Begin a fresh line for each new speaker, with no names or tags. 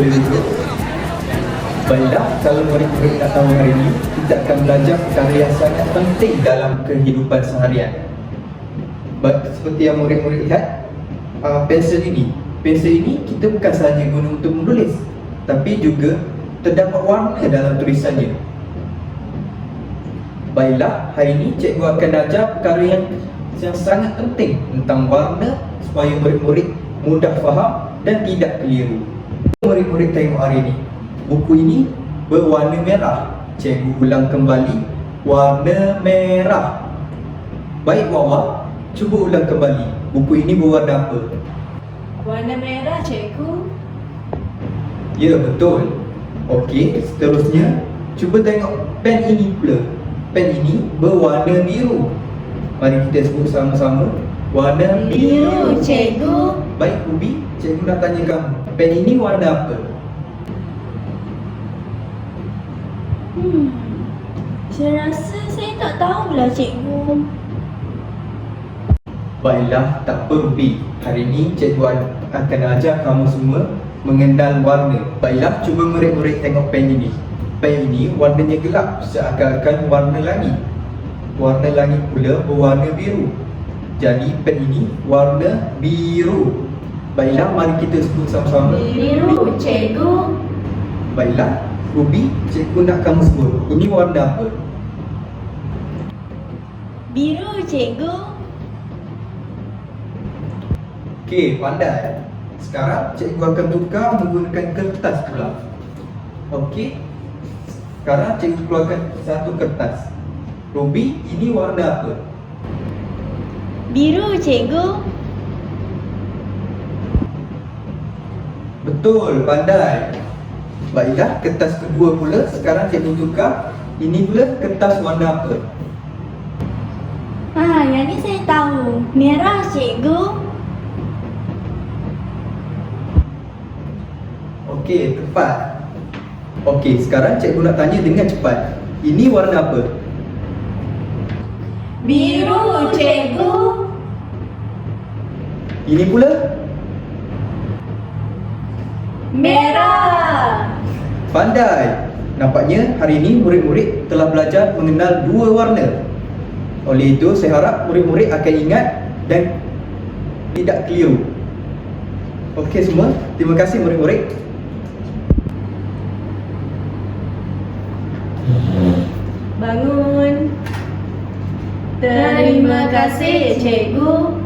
boleh lihat. Baiklah, kalau murid-murid nak tahu hari ini, kita akan belajar perkara yang sangat penting dalam kehidupan seharian. Seperti yang murid-murid lihat, pensel ini kita bukan sahaja guna untuk menulis, tapi juga terdapat warna dalam tulisannya. Baiklah, hari ini cikgu akan ajar perkara yang sangat penting tentang warna supaya murid-murid mudah faham dan tidak keliru. Murid-murid tengok hari ini, buku ini berwarna merah. Cikgu ulang kembali, warna merah. Baik Wawa, cuba ulang kembali. Buku ini berwarna apa?
Warna merah, cikgu.
Ya, betul. Okey, seterusnya cuba tengok pen ini pula. Pen ini berwarna biru. Mari kita sebut sama-sama. Warna biru,
cikgu.
Baik Ubi, cikgu nak tanya kamu, pen ini warna apa?
Saya rasa saya tak tahulah, cikgu.
Baiklah, tak apa Ubi. Hari ini cikgu akan ajar kamu semua mengenal warna. Baiklah, cuba murid-murid tengok pen ini. Pen ini warnanya gelap, seakan-akan warna langit. Warna langit pula berwarna biru. Jadi pen ini warna biru. Baiklah, mari kita sebut sama-sama.
Biru, cikgu.
Baiklah, Ruby, cikgu nak kamu sebut. Ini warna apa?
Biru, cikgu.
Okey, pandai. Sekarang cikgu akan tukar menggunakan kertas pula. Okey. Sekarang cikgu keluarkan satu kertas. Ruby, ini warna apa?
Biru, cikgu.
Betul, pandai. Baiklah, kertas kedua pula. Sekarang cikgu tukar. Ini pula kertas warna apa?
Yang ni saya tahu. Merah, cikgu.
Okey, tepat. Okey, sekarang cikgu nak tanya dengan cepat. Ini warna apa?
Biru, cikgu.
Ini pula?
Merah.
Pandai. Nampaknya hari ini murid-murid telah belajar mengenal dua warna. Oleh itu, saya harap murid-murid akan ingat dan tidak keliru. Okey semua, terima kasih murid-murid.
Bangun. Terima kasih, cikgu.